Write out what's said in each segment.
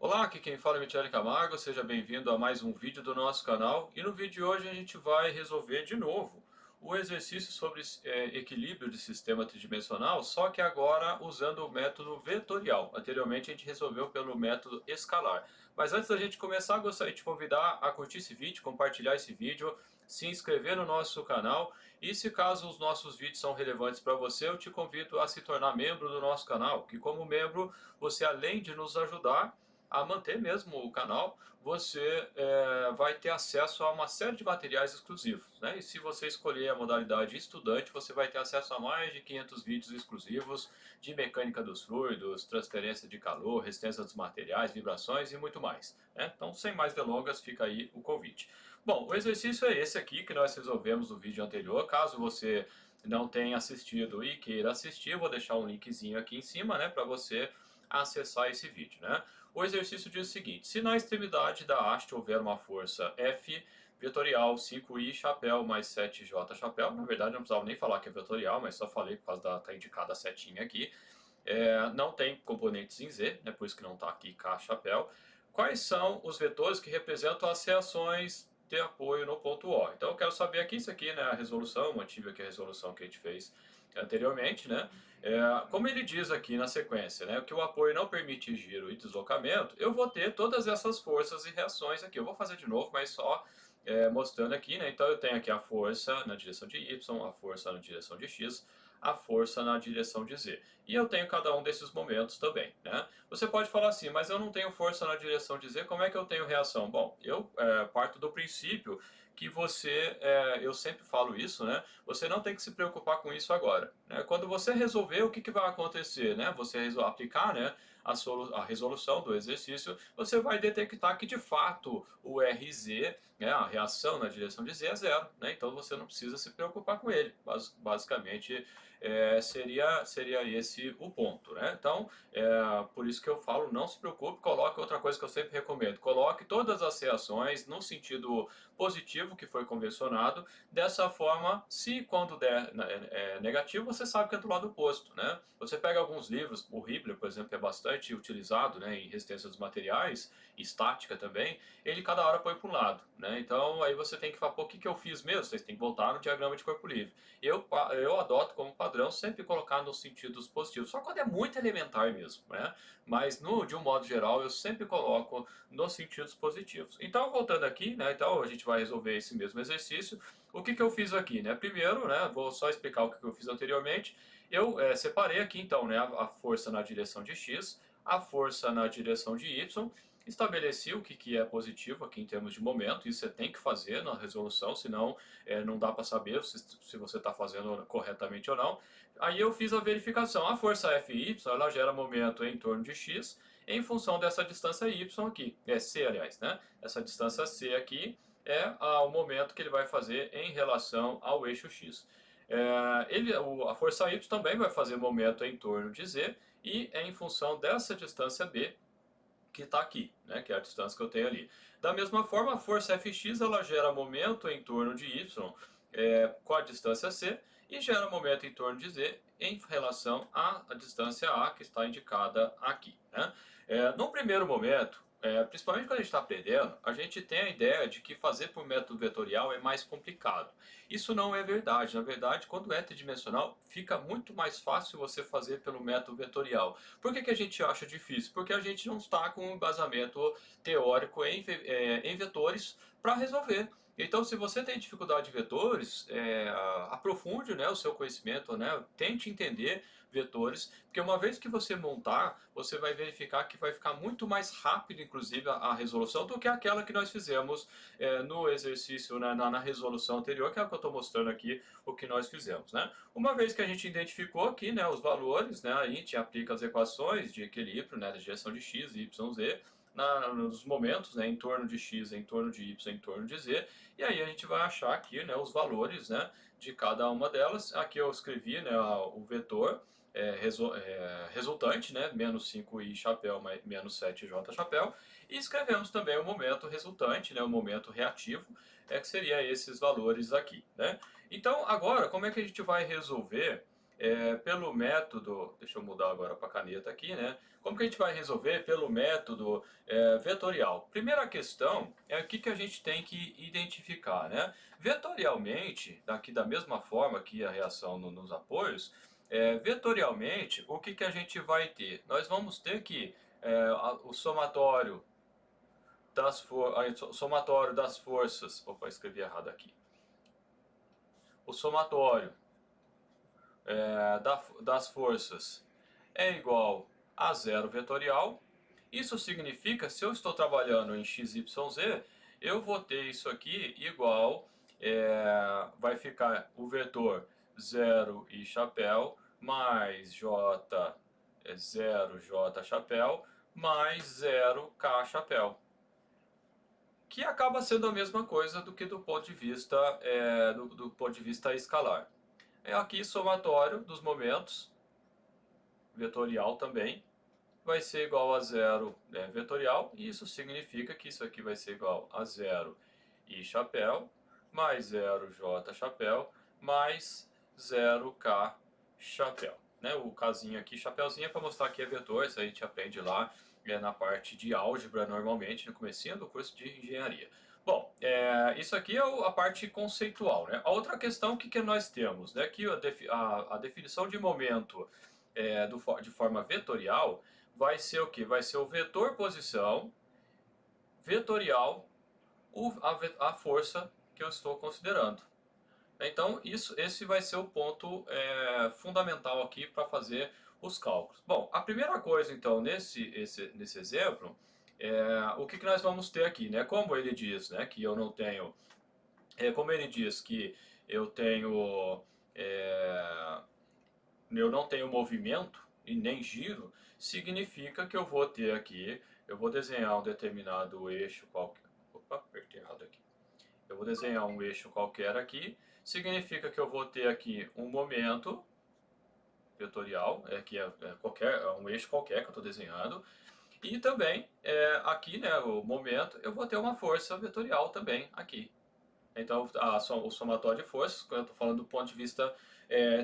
Olá, aqui quem fala é Michele Camargo, seja bem-vindo a mais um vídeo do nosso canal. E no vídeo de hoje a gente vai resolver de novo o exercício sobre equilíbrio de sistema tridimensional, só que agora usando o método vetorial. Anteriormente a gente resolveu pelo método escalar. Mas antes da gente começar, gostaria de te convidar a curtir esse vídeo, compartilhar esse vídeo, se inscrever no nosso canal e se caso os nossos vídeos são relevantes para você, eu te convido a se tornar membro do nosso canal, que como membro você além de nos ajudar a manter mesmo o canal, você vai ter acesso a uma série de materiais exclusivos, né? E se você escolher a modalidade estudante, você vai ter acesso a mais de 500 vídeos exclusivos de mecânica dos fluidos, transferência de calor, resistência dos materiais, vibrações e muito mais, né? Então, sem mais delongas, fica aí o convite. Bom, o exercício é esse aqui que nós resolvemos no vídeo anterior. Caso você não tenha assistido e queira assistir, eu vou deixar um linkzinho aqui em cima, né, para você acessar esse vídeo, né? O exercício diz o seguinte: se na extremidade da haste houver uma força F vetorial 5i chapéu mais 7j chapéu, na verdade não precisava nem falar que é vetorial, mas só falei por causa da tá indicada a setinha aqui. Não tem componentes em Z, né, por isso que não está aqui K chapéu. Quais são os vetores que representam as reações de apoio no ponto O? Então eu quero saber aqui, isso aqui, né, a resolução, mantive aqui a resolução que a gente fez anteriormente, né? Como ele diz aqui na sequência, né, que o apoio não permite giro e deslocamento, eu vou ter todas essas forças e reações aqui. Eu vou fazer de novo, mas só mostrando aqui, né? Então eu tenho aqui a força na direção de Y, a força na direção de X, a força na direção de Z. E eu tenho cada um desses momentos também, né? Você pode falar assim, mas eu não tenho força na direção de Z, como é que eu tenho reação? Bom, eu parto do princípio que você, eu sempre falo isso, né? Você não tem que se preocupar com isso agora, né? Quando você resolver, o que vai acontecer, né? Você aplicar, né, a resolução do exercício, você vai detectar que de fato o RZ, né, a reação na direção de Z é zero, né? Então você não precisa se preocupar com ele. Basicamente seria esse o ponto, né? Então, por isso que eu falo, não se preocupe, coloque outra coisa que eu sempre recomendo, coloque todas as reações no sentido positivo que foi convencionado, dessa forma, se quando der negativo, você sabe que é do lado oposto, né? Você pega alguns livros, o Hibbeler, por exemplo, que é bastante utilizado, né, em resistência dos materiais, estática também, ele cada hora põe para um lado, né? Então aí você tem que falar, pô, o que eu fiz mesmo? Vocês têm que voltar no diagrama de corpo livre. Eu adoto como padrão sempre colocar nos sentidos positivos, só quando é muito elementar mesmo, né? Mas de um modo geral eu sempre coloco nos sentidos positivos. Então voltando aqui, né? Então a gente vai resolver esse mesmo exercício. O que eu fiz aqui, né? Primeiro, né? Vou só explicar o que eu fiz anteriormente. Eu separei aqui então, né? A força na direção de X, a força na direção de Y. Estabeleci o que é positivo aqui em termos de momento, isso você tem que fazer na resolução, senão não dá para saber se você está fazendo corretamente ou não. Aí eu fiz a verificação, a força Fy ela gera momento em torno de x em função dessa distância y aqui, c aliás, né? Essa distância c aqui é o momento que ele vai fazer em relação ao eixo x. A força y também vai fazer momento em torno de z e é em função dessa distância b que está aqui, né, que é a distância que eu tenho ali. Da mesma forma, a força Fx ela gera momento em torno de y com a distância c e gera momento em torno de z em relação à distância a que está indicada aqui, né? No primeiro momento, principalmente quando a gente está aprendendo, a gente tem a ideia de que fazer por método vetorial é mais complicado. Isso não é verdade. Na verdade, quando é tridimensional, fica muito mais fácil você fazer pelo método vetorial. Por que a gente acha difícil? Porque a gente não está com um embasamento teórico em vetores para resolver. Então, se você tem dificuldade de vetores, aprofunde, né, o seu conhecimento, né, tente entender vetores, porque uma vez que você montar, você vai verificar que vai ficar muito mais rápido, inclusive, a resolução do que aquela que nós fizemos no exercício, né, na resolução anterior, que é o que eu estou mostrando aqui, o que nós fizemos, né? Uma vez que a gente identificou aqui, né, os valores, né, a gente aplica as equações de equilíbrio, né, da direção de x, y, z, nos momentos, né, em torno de x, em torno de y, em torno de z, e aí a gente vai achar aqui, né, os valores, né, de cada uma delas. Aqui eu escrevi, né, o vetor resultante, né, menos 5i chapéu mais menos 7j chapéu, e escrevemos também o momento resultante, né, o momento reativo, que seria esses valores aqui, né. Então agora, como é que a gente vai resolver pelo método, deixa eu mudar agora para a caneta aqui, né? Como que a gente vai resolver pelo método vetorial? Primeira questão é o que a gente tem que identificar, né? Vetorialmente, aqui da mesma forma que a reação nos apoios, vetorialmente, o que a gente vai ter? Nós vamos ter que o somatório somatório das forças, opa, escrevi errado aqui. O somatório das forças é igual a zero vetorial. Isso significa, se eu estou trabalhando em x, y, z, eu vou ter isso aqui igual, vai ficar o vetor 0 e chapéu, mais j, 0 j chapéu, mais 0 k chapéu. Que acaba sendo a mesma coisa do que do ponto de vista, do ponto de vista escalar. É aqui somatório dos momentos, vetorial também, vai ser igual a zero vetorial, e isso significa que isso aqui vai ser igual a zero i chapéu, mais zero j chapéu, mais zero k chapéu. Né? O kzinho aqui, chapéuzinho, é para mostrar que é vetor, isso a gente aprende lá na parte de álgebra, normalmente, no comecinho do curso de engenharia. Bom, isso aqui é a parte conceitual. Né? A outra questão, o que nós temos? Né? Que a definição de momento de forma vetorial vai ser o que? Vai ser o vetor posição vetorial, a força que eu estou considerando. Então, esse vai ser o ponto fundamental aqui para fazer os cálculos. Bom, a primeira coisa, então, nesse exemplo, o que nós vamos ter aqui, né? Como ele diz, né, que eu não tenho... como ele diz que eu tenho... eu não tenho movimento e nem giro, significa que eu vou ter aqui, eu vou desenhar um determinado eixo qualquer. Opa, apertei errado aqui. Eu vou desenhar um eixo qualquer aqui, significa que eu vou ter aqui um momento vetorial, que é um eixo qualquer que eu estou desenhando, e também aqui, né, o momento, eu vou ter uma força vetorial também aqui. Então, o somatório de forças, quando eu estou falando do ponto de vista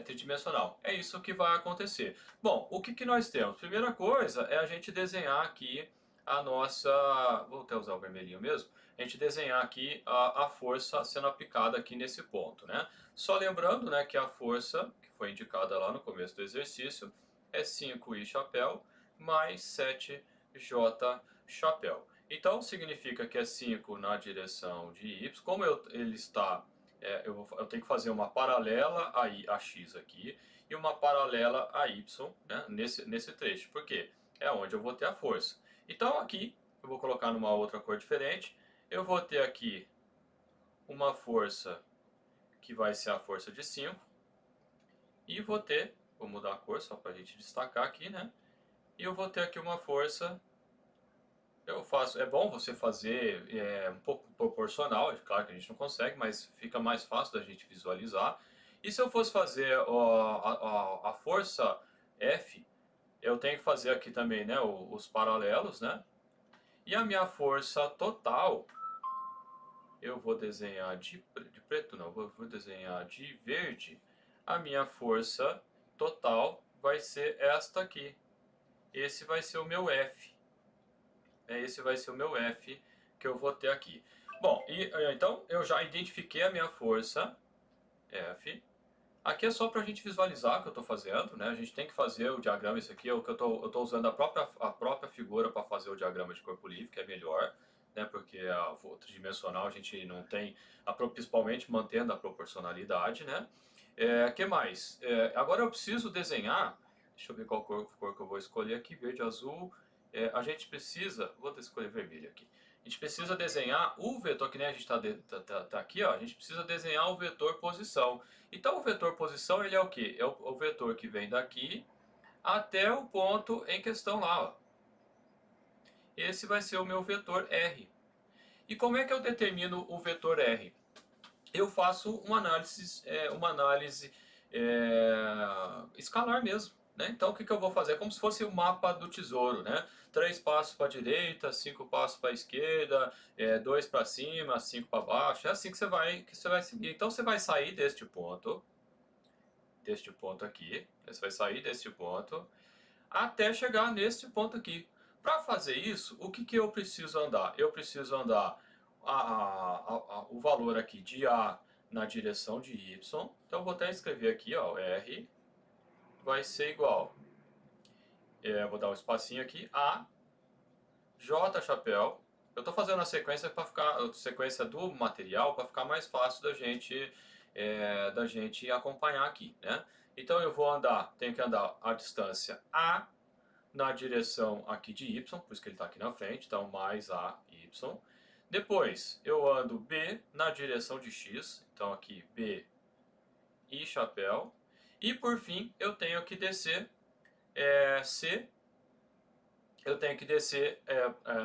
tridimensional, é isso que vai acontecer. Bom, o que nós temos? Primeira coisa é a gente desenhar aqui a nossa... Vou até usar o vermelhinho mesmo. A gente desenhar aqui a força sendo aplicada aqui nesse ponto, né? Só lembrando, né, que a força, que foi indicada lá no começo do exercício, é 5i chapéu mais 7j chapéu. Então, significa que é 5 na direção de y. Como ele está... eu tenho que fazer uma paralela a x aqui e uma paralela a y, né, nesse trecho. Por quê? É onde eu vou ter a força. Então, aqui, eu vou colocar numa outra cor diferente. Eu vou ter aqui uma força que vai ser a força de 5. E vou ter... Vou mudar a cor só para a gente destacar aqui, né? E eu vou ter aqui uma força... é bom você fazer um pouco proporcional, claro que a gente não consegue, mas fica mais fácil da gente visualizar. E se eu fosse fazer a força F, eu tenho que fazer aqui também, né, os paralelos, né? E a minha força total, eu vou desenhar de preto, não, vou desenhar de verde. A minha força total vai ser esta aqui. Esse vai ser o meu F. Esse vai ser o meu F que eu vou ter aqui. Bom, então eu já identifiquei a minha força, F. Aqui é só para a gente visualizar o que eu estou fazendo, né? A gente tem que fazer o diagrama, isso aqui é o que eu estou usando a própria figura para fazer o diagrama de corpo livre, que é melhor, né? Porque o tridimensional a gente não tem, principalmente mantendo a proporcionalidade, né? Que mais? Agora eu preciso desenhar, deixa eu ver qual cor que eu vou escolher aqui, verde, azul. A gente precisa, vou escolher vermelho aqui. A gente precisa desenhar o vetor, que nem a gente tá aqui, ó, a gente precisa desenhar o vetor posição. Então o vetor posição, ele é o quê? É o vetor que vem daqui até o ponto em questão lá, ó. Esse vai ser o meu vetor R. E como é que eu determino o vetor R? Eu faço uma análise escalar mesmo. Né? Então o que eu vou fazer? É como se fosse o mapa do tesouro, né? 3 passos para a direita, 5 passos para a esquerda, 2 para cima, 5 para baixo. É assim que você vai seguir. Então você vai sair deste ponto, deste ponto aqui, você vai sair deste ponto, até chegar neste ponto aqui. Para fazer isso, o que eu preciso andar? Eu preciso andar o valor aqui de A na direção de Y. Então, vou até escrever aqui, ó, R vai ser igual, vou dar um espacinho aqui, A, J chapéu. Eu estou fazendo a sequência para ficar a sequência do material para ficar mais fácil da gente acompanhar aqui, né? Então eu vou andar, tenho que andar a distância A na direção aqui de Y, por isso que ele está aqui na frente, então mais A, Y. Depois eu ando B na direção de X, então aqui B e chapéu. E por fim eu tenho que descer C. Eu tenho que descer,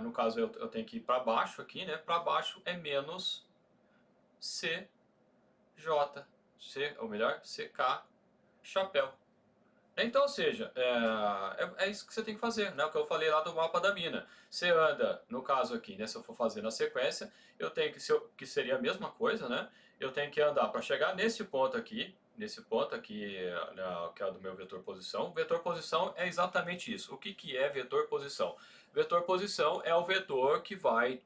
no caso eu tenho que ir para baixo aqui, né? Para baixo é menos CJ, ou melhor, CK, chapéu. Então, ou seja, é isso que você tem que fazer, né? O que eu falei lá do mapa da mina. Você anda, no caso aqui, né? Se eu for fazer na sequência, eu tenho que seria a mesma coisa, né? Eu tenho que andar para chegar nesse ponto aqui, que é do meu vetor posição. Vetor posição é exatamente isso. O que é vetor posição? Vetor posição é o vetor que vai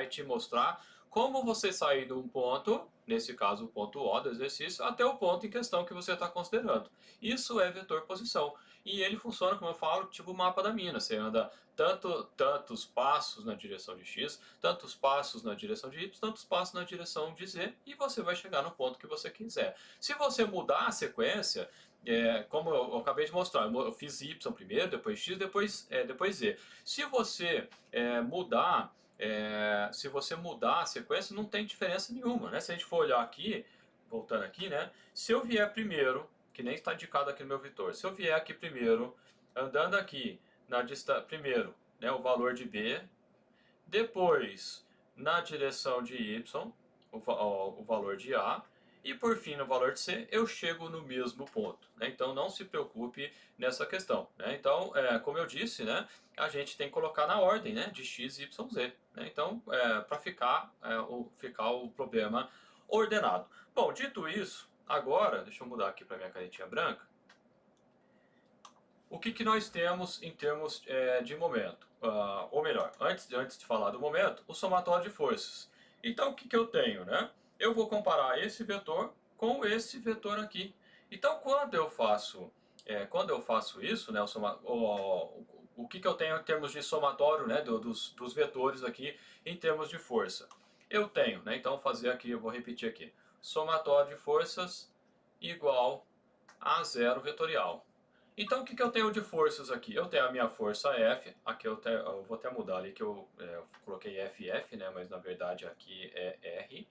te mostrar como você sair de um ponto, nesse caso o ponto O do exercício, até o ponto em questão que você está considerando. Isso é vetor posição. E ele funciona, como eu falo, tipo o mapa da mina. Você anda tantos passos na direção de X, tantos passos na direção de Y, tantos passos na direção de Z, e você vai chegar no ponto que você quiser. Se você mudar a sequência, como eu acabei de mostrar, eu fiz Y primeiro, depois X, depois Z. Se você se você mudar a sequência, não tem diferença nenhuma, né? Se a gente for olhar aqui, voltando aqui, né? Se eu vier primeiro, que nem está indicado aqui no meu vetor, se eu vier aqui primeiro, andando aqui na distância, primeiro, né, o valor de B, depois na direção de Y, o valor de A, e por fim no valor de C, eu chego no mesmo ponto, né? Então não se preocupe nessa questão, né? Então, como eu disse, né, a gente tem que colocar na ordem, né, de X, Y, Z, né? Então, para ficar o problema ordenado. Bom, dito isso, agora, deixa eu mudar aqui para minha canetinha branca. O que nós temos em termos de momento? Ou melhor, antes de falar do momento, o somatório de forças. Então, o que eu tenho, né? Eu vou comparar esse vetor com esse vetor aqui. Então, quando eu faço isso, né, o que eu tenho em termos de somatório, né, dos vetores aqui em termos de força? Eu tenho, né, então fazer aqui, eu vou repetir aqui, somatório de forças igual a zero vetorial. Então, o que eu tenho de forças aqui? Eu tenho a minha força F, aqui eu vou até mudar ali que eu coloquei FF, né, mas na verdade aqui é R,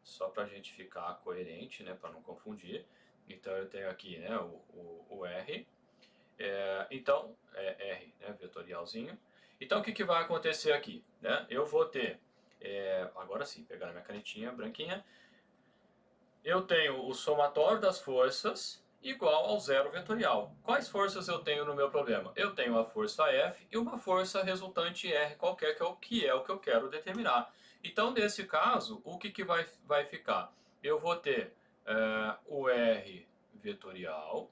só para a gente ficar coerente, né, para não confundir. Então, eu tenho aqui, né, o R, então, R, né, vetorialzinho. Então, o que vai acontecer aqui? Né? Eu vou ter, agora sim, pegar a minha canetinha branquinha, eu tenho o somatório das forças igual ao zero vetorial. Quais forças eu tenho no meu problema? Eu tenho a força F e uma força resultante R qualquer, que é o que eu quero determinar. Então, nesse caso, o que vai ficar? Eu vou ter o R vetorial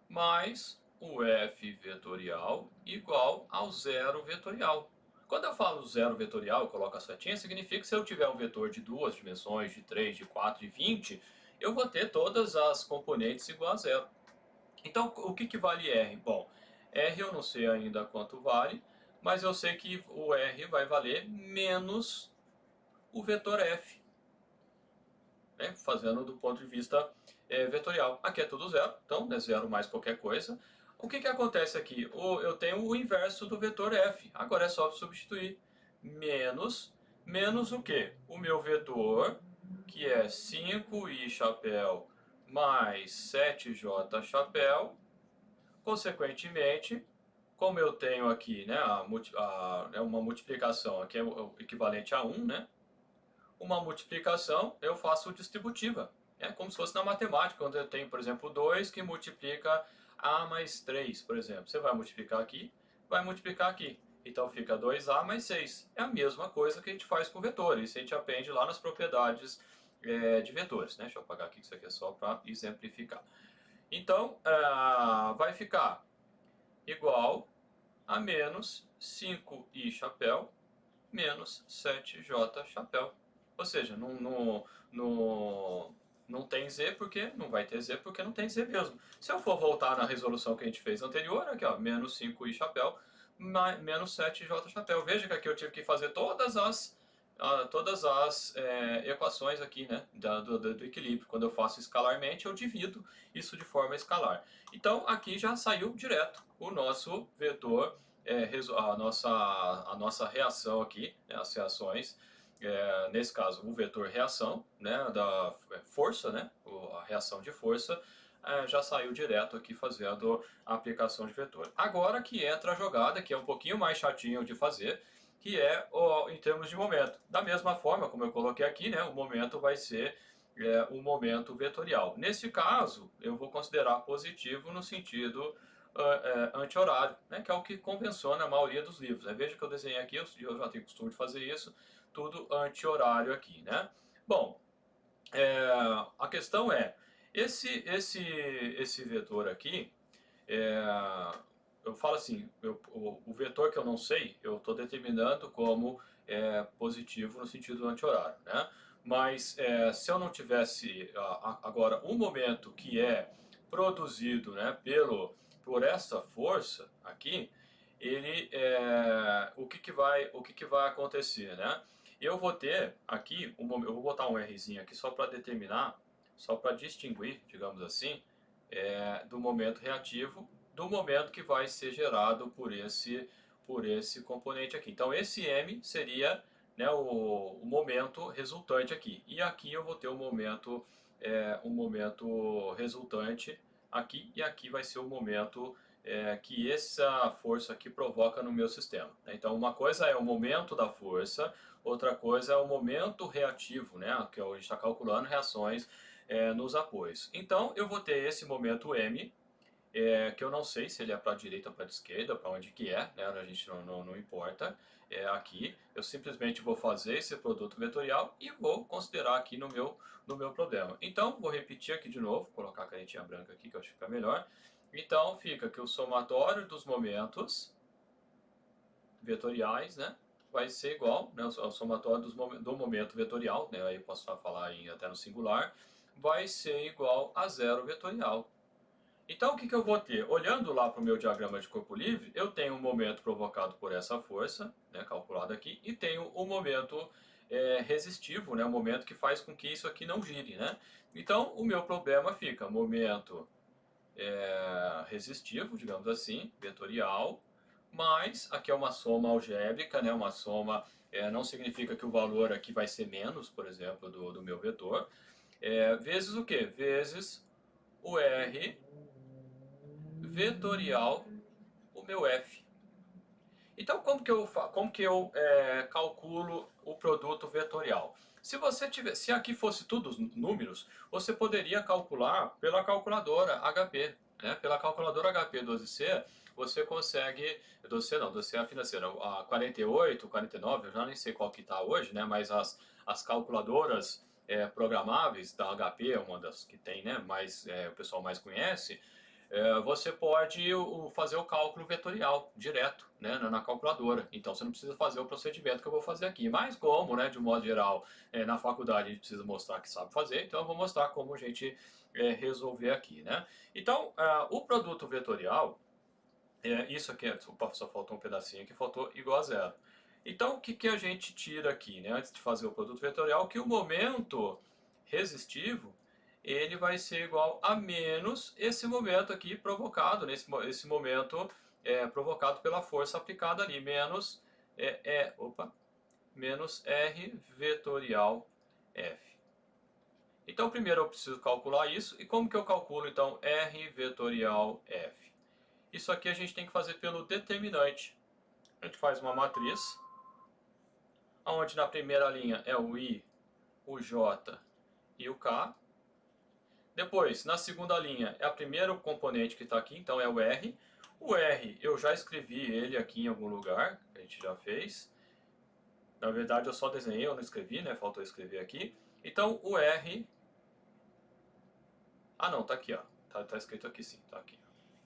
mais o F vetorial igual ao zero vetorial. Quando eu falo zero vetorial, eu coloco a setinha, significa que se eu tiver um vetor de duas dimensões, de 3, de 4, de 20, eu vou ter todas as componentes igual a zero. Então, o que vale R? Bom, R eu não sei ainda quanto vale, mas eu sei que o R vai valer menos o vetor F, né? Fazendo do ponto de vista vetorial. Aqui é tudo zero, então é zero mais qualquer coisa. O que acontece aqui? Eu tenho o inverso do vetor F. Agora é só substituir. Menos o quê? O meu vetor, que é 5i chapéu mais 7j chapéu. Consequentemente, como eu tenho aqui, né, uma multiplicação, aqui é o equivalente a 1, né? Uma multiplicação eu faço distributiva. É como se fosse na matemática, quando eu tenho, por exemplo, 2 que multiplica A mais 3, por exemplo. Você vai multiplicar aqui, vai multiplicar aqui. Então fica 2A mais 6. É a mesma coisa que a gente faz com vetores. Isso a gente aprende lá nas propriedades de vetores, né? Deixa eu apagar aqui, que isso aqui é só para exemplificar. Então, vai ficar igual a menos 5i chapéu menos 7j chapéu. Ou seja, não tem z porque não vai ter z porque não tem z mesmo. Se eu for voltar na resolução que a gente fez anterior, aqui ó, menos 5i chapéu menos 7j chapéu. Veja que aqui eu tive que fazer todas as equações aqui, né, do equilíbrio. Quando eu faço escalarmente, eu divido isso de forma escalar. Então aqui já saiu direto o nosso vetor, a nossa reação aqui, né, as reações, nesse caso o vetor reação, né, da força, né, a reação de força, já saiu direto aqui fazendo a aplicação de vetor. Agora que entra a jogada, que é um pouquinho mais chatinho de fazer, que é em termos de momento. Da mesma forma, como eu coloquei aqui, né, o momento vai ser um momento vetorial. Nesse caso, eu vou considerar positivo no sentido anti-horário, né, que é o que convenciona a maioria dos livros. Veja que eu desenhei aqui, eu já tenho costume de fazer isso, tudo anti-horário aqui, né? Bom, a questão é, esse vetor aqui, é, eu falo assim, o vetor que eu não sei, eu estou determinando como positivo no sentido anti-horário, né? Mas se eu não tivesse agora um momento que é produzido, né, por essa força aqui, ele o que vai acontecer, né? Eu vou ter aqui, eu vou botar um Rzinho aqui só para determinar, só para distinguir, digamos assim, do momento reativo do momento que vai ser gerado por esse componente aqui. Então esse M seria, né, o momento resultante aqui. E aqui eu vou ter um momento resultante aqui, e aqui vai ser o momento que essa força aqui provoca no meu sistema. Então uma coisa é o momento da força, outra coisa é o momento reativo, né, que a gente está calculando reações nos apoios. Então eu vou ter esse momento M, que eu não sei se ele é para a direita ou para a esquerda, para onde que é, né, a gente não importa. Aqui eu simplesmente vou fazer esse produto vetorial e vou considerar aqui no meu problema. Então vou repetir aqui de novo, colocar a canetinha branca aqui que eu acho que fica melhor. Então fica que o somatório dos momentos vetoriais, né, vai ser igual, né, o somatório do momento vetorial, né, aí eu posso falar até no singular, vai ser igual a zero vetorial. Então o que eu vou ter? Olhando lá para o meu diagrama de corpo livre, eu tenho um momento provocado por essa força, né, calculado aqui, e tenho um momento resistivo, né, um momento que faz com que isso aqui não gire, né? Então o meu problema fica momento resistivo, digamos assim, vetorial, mas aqui é uma soma algébrica, né, uma soma, não significa que o valor aqui vai ser menos, por exemplo, do meu vetor, vezes o quê? Vezes o R vetorial, o meu F. Então, como que eu calculo o produto vetorial? Se aqui fosse tudo números, você poderia calcular pela calculadora HP. Né? Pela calculadora HP 12C, você consegue, 12C não, 12C é a financeira, a 48, 49, eu já nem sei qual que está hoje, né? Mas as calculadoras programáveis da HP, é uma das que tem, né? Mais, o pessoal mais conhece, você pode fazer o cálculo vetorial direto, né, na calculadora. Então você não precisa fazer o procedimento que eu vou fazer aqui. Mas como, né, de um modo geral, na faculdade a gente precisa mostrar que sabe fazer, então eu vou mostrar como a gente resolver aqui, né? Então, o produto vetorial, isso aqui, só faltou um pedacinho que faltou igual a zero. Então, o que a gente tira aqui, né, antes de fazer o produto vetorial? Que o momento resistivo ele vai ser igual a menos esse momento aqui provocado, esse momento provocado pela força aplicada ali, menos R vetorial F. Então, primeiro eu preciso calcular isso, e como que eu calculo, então, R vetorial F? Isso aqui a gente tem que fazer pelo determinante. A gente faz uma matriz, onde na primeira linha é o I, o J e o K. Depois, na segunda linha, é o primeiro componente que está aqui, então é o R. O R, eu já escrevi ele aqui em algum lugar, que a gente já fez. Na verdade, eu só desenhei, eu não escrevi, né? Faltou escrever aqui. Então o R... Ah não, tá aqui, ó. Tá escrito aqui sim, tá aqui.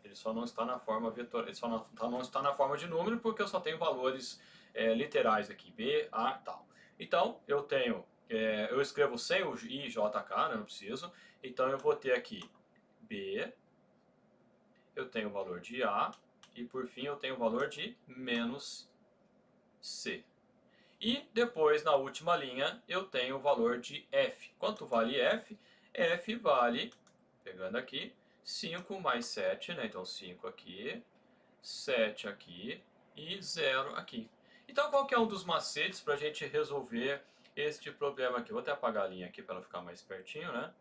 Ele só não está na forma vetor, ele só não está na forma de número porque eu só tenho valores literais aqui, B, A e tal. Então eu tenho, eu escrevo sem o I, J, K, né, não preciso. Então eu vou ter aqui B, eu tenho o valor de A e por fim eu tenho o valor de menos C. E depois, na última linha, eu tenho o valor de F. Quanto vale F? F vale, pegando aqui, 5 mais 7, né? Então 5 aqui, 7 aqui e 0 aqui. Então qual que é um dos macetes para a gente resolver este problema aqui? Vou até apagar a linha aqui para ela ficar mais pertinho, né?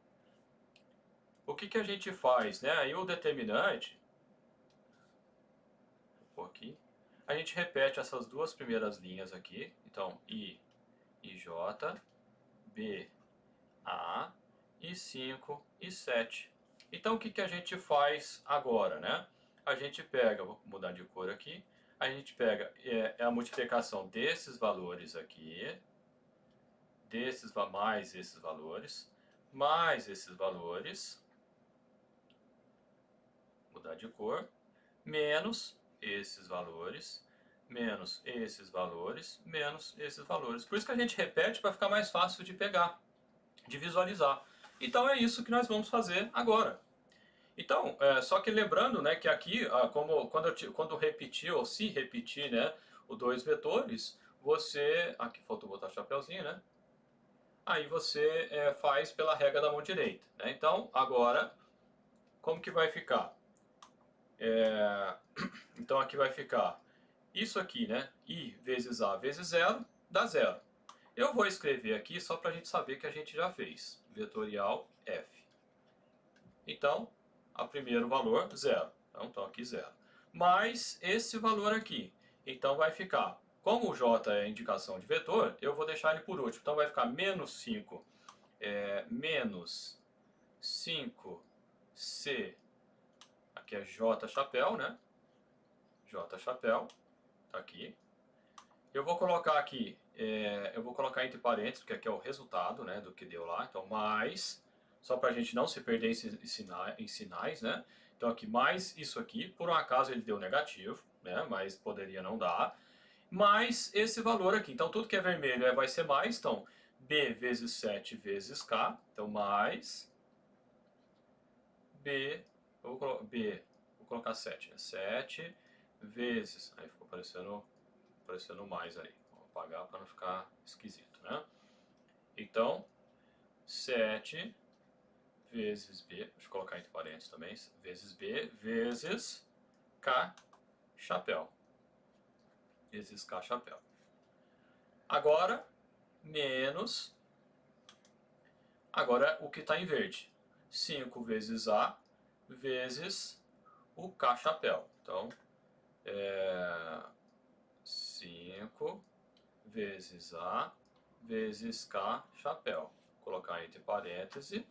O que que a gente faz, né? Aí o determinante, vou pôr aqui, a gente repete essas duas primeiras linhas aqui. Então, I, J, B, A e 5 e 7. Então o que que a gente faz agora, né? A gente pega, vou mudar de cor aqui, a gente pega a multiplicação desses valores aqui, mais esses valores, mais esses valores, mudar de cor, menos esses valores, menos esses valores, menos esses valores. Por isso que a gente repete para ficar mais fácil de pegar, de visualizar. Então é isso que nós vamos fazer agora. Então, só que lembrando, né, que aqui, como quando repetir ou se repetir, né, os dois vetores, você, aqui faltou botar o chapeuzinho, né? Aí você faz pela regra da mão direita, né? Então, agora, como que vai ficar? Então aqui vai ficar isso aqui, né? I vezes A vezes zero dá zero. Eu vou escrever aqui só para a gente saber que a gente já fez. Vetorial F. Então, a primeiro valor, zero. Então aqui zero. Mais esse valor aqui. Então vai ficar, como o J é indicação de vetor, eu vou deixar ele por último. Então vai ficar menos 5, menos 5C, aqui é J chapéu, né? J chapéu, tá aqui. Eu vou colocar aqui, eu vou colocar entre parênteses, porque aqui é o resultado, né, do que deu lá. Então, mais, só para a gente não se perder em sinais, né? Então, aqui, mais isso aqui, por um acaso ele deu negativo, né? Mas poderia não dar. Mais esse valor aqui. Então, tudo que é vermelho vai ser mais. Então, B vezes 7 vezes K. Então, mais B, vou colocar 7, né? 7 vezes, aí ficou parecendo mais aí. Vou apagar para não ficar esquisito, né? Então, 7 vezes B, deixa eu colocar entre parênteses também, vezes B, vezes K chapéu. Vezes K chapéu. Agora, menos, agora o que está em verde. 5 vezes A, vezes o K chapéu. Então, 5 vezes A, vezes K chapéu. Vou colocar entre parênteses.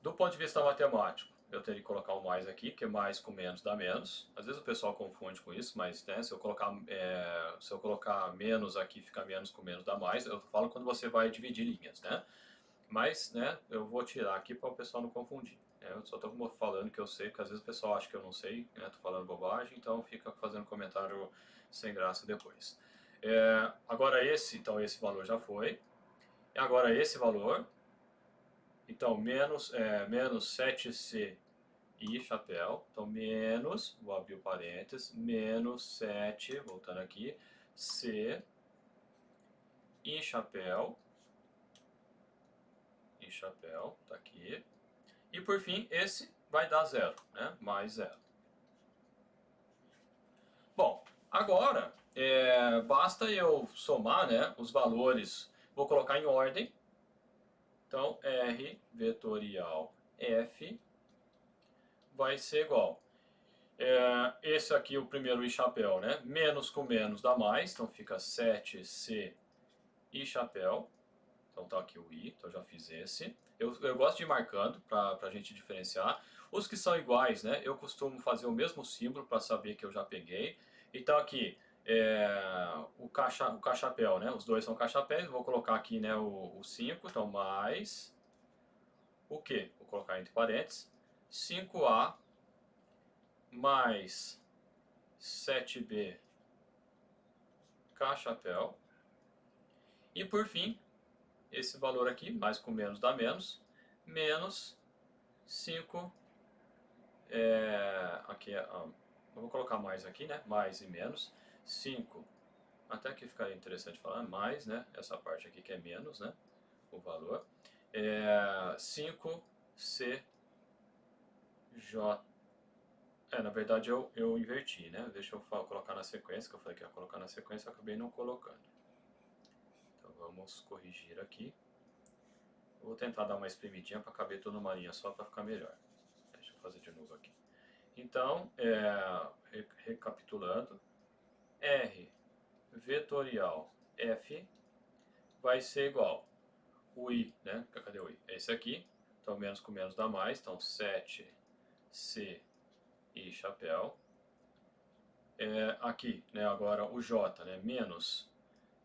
Do ponto de vista matemático, eu teria que colocar o mais aqui, porque mais com menos dá menos. Às vezes o pessoal confunde com isso, mas né, se eu colocar menos aqui, fica menos com menos dá mais. Eu falo quando você vai dividir linhas, né? Mas, né, eu vou tirar aqui para o pessoal não confundir. Eu só estou falando que eu sei, porque às vezes o pessoal acha que eu não sei, né? Tô falando bobagem, então fica fazendo comentário sem graça depois. Agora então esse valor já foi. E agora esse valor, então menos 7C I chapéu, então menos, vou abrir o parênteses, menos 7, voltando aqui, C I chapéu, tá aqui. E por fim, esse vai dar zero, né? Mais zero. Bom, agora basta eu somar, né, os valores. Vou colocar em ordem. Então, R vetorial F vai ser igual. Esse aqui, o primeiro I chapéu, né? Menos com menos dá mais, então fica 7C I chapéu. Então tá aqui o I, então eu já fiz esse. Eu gosto de ir marcando para a gente diferenciar. Os que são iguais, né? Eu costumo fazer o mesmo símbolo para saber que eu já peguei. Então aqui, o cachapéu, né? Os dois são cachapéis, vou colocar aqui, né, o 5, então mais o quê? Vou colocar entre parênteses, 5A mais 7B cachapéu. E por fim, esse valor aqui, mais com menos dá menos, menos 5, aqui, eu vou colocar mais aqui, né? Mais e menos, 5, até que ficaria interessante falar, mais, né? Essa parte aqui que é menos, né? O valor. 5CJ. Na verdade eu inverti, né? Deixa eu colocar na sequência, que eu falei que ia colocar na sequência, eu acabei não colocando. Então vamos corrigir aqui. Eu vou tentar dar uma espremidinha para caber tudo numa linha só para ficar melhor. Deixa eu fazer de novo aqui. Então, recapitulando, R vetorial F vai ser igual o I, né? Cadê o I? É esse aqui. Então, menos com menos dá mais. Então, 7C I chapéu. Aqui, né? Agora o J, né? Menos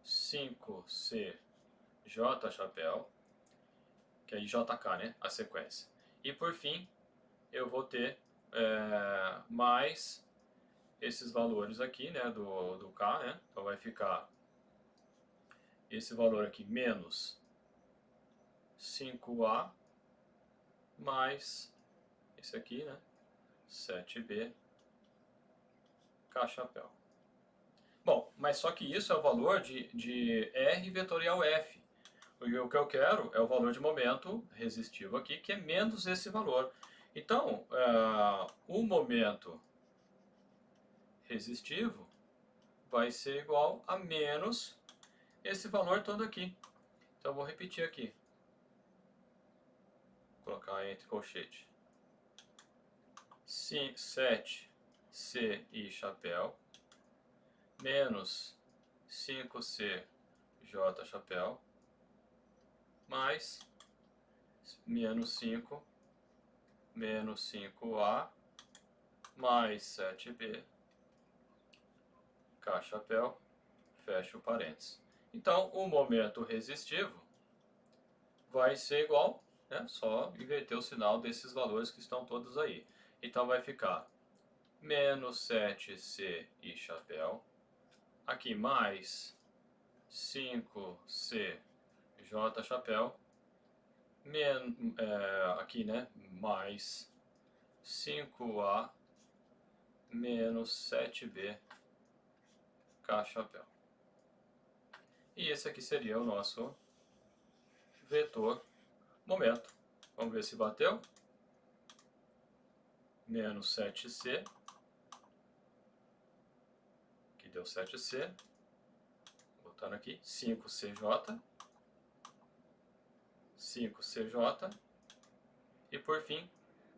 5C J chapéu. Que é JK, né? A sequência. E por fim, eu vou ter mais esses valores aqui, né, do K, né? Então vai ficar esse valor aqui menos 5A mais esse aqui, né, 7B K chapéu. Bom, mas só que isso é o valor de R vetorial F. O que eu quero é o valor de momento resistivo aqui, que é menos esse valor. Então, o momento resistivo vai ser igual a menos esse valor todo aqui. Então, eu vou repetir aqui. Vou colocar entre colchete. 7C I chapéu menos 5C J chapéu mais menos 5 menos 5A mais 7B K chapéu, fecha o parênteses. Então, o momento resistivo vai ser igual, né? Só inverter o sinal desses valores que estão todos aí. Então, vai ficar menos 7C I chapéu, aqui mais 5C J chapéu, aqui, né, mais 5A menos 7B K chapéu. E esse aqui seria o nosso vetor momento. Vamos ver se bateu. Menos 7C, que deu 7C. Voltando aqui, 5CJ, 5CJ, e por fim,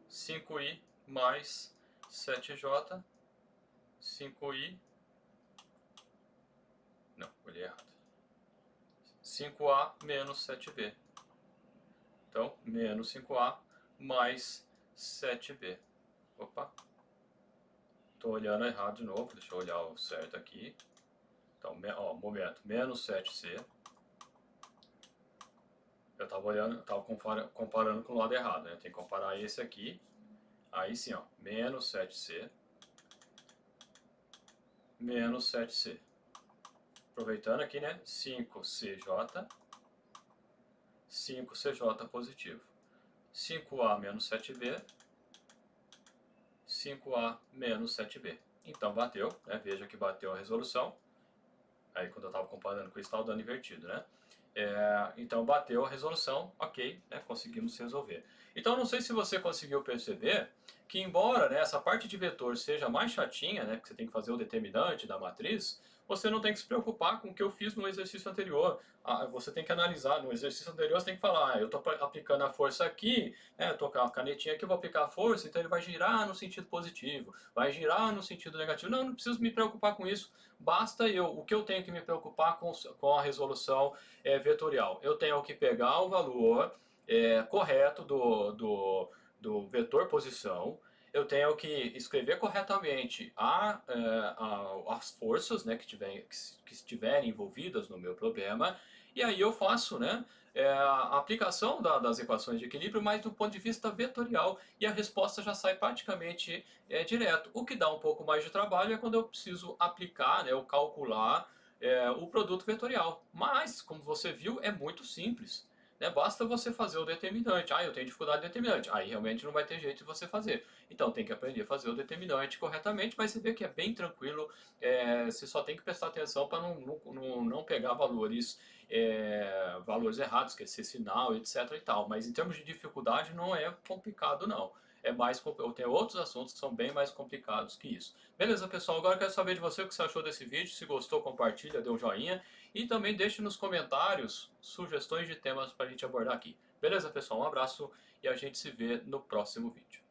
5I mais 7J, 5I, não, olhei errado, 5A menos 7B. Então, menos 5A mais 7B. Opa, estou olhando errado de novo, deixa eu olhar o certo aqui. Então, momento, menos 7C. Eu estava comparando com o lado errado, né? Tem que comparar esse aqui. Aí sim, ó, menos 7C, menos 7C. Aproveitando aqui, né? 5CJ, 5CJ positivo. 5A menos 7B, 5A menos 7B. Então bateu, né? Veja que bateu a resolução. Aí quando eu estava comparando com isso, estava dando invertido, né? Então bateu a resolução, ok, né, conseguimos resolver. Então não sei se você conseguiu perceber que embora, né, essa parte de vetor seja mais chatinha, né, que você tem que fazer o determinante da matriz, você não tem que se preocupar com o que eu fiz no exercício anterior. Você tem que analisar, no exercício anterior você tem que falar, eu estou aplicando a força aqui, né, eu estou com a canetinha aqui, eu vou aplicar a força, então ele vai girar no sentido positivo, vai girar no sentido negativo. Não preciso me preocupar com isso, basta o que eu tenho que me preocupar com a resolução vetorial. Eu tenho que pegar o valor correto do vetor posição Eu tenho que escrever corretamente as forças, né, que estiverem envolvidas no meu problema, e aí eu faço, né, a aplicação das equações de equilíbrio, mas do ponto de vista vetorial, e a resposta já sai praticamente direto. O que dá um pouco mais de trabalho é quando eu preciso aplicar, né, ou calcular o produto vetorial. Mas, como você viu, é muito simples. Né? Basta você fazer o determinante. Ah, eu tenho dificuldade de determinante. Aí realmente não vai ter jeito de você fazer. Então tem que aprender a fazer o determinante corretamente, mas você vê que é bem tranquilo. Você só tem que prestar atenção para não pegar valores errados, esquecer sinal, etc. e tal. Mas em termos de dificuldade não é complicado não. Eu tenho outros assuntos que são bem mais complicados que isso. Beleza, pessoal? Agora eu quero saber de você o que você achou desse vídeo. Se gostou, compartilha, dê um joinha. E também deixe nos comentários sugestões de temas para a gente abordar aqui. Beleza, pessoal? Um abraço e a gente se vê no próximo vídeo.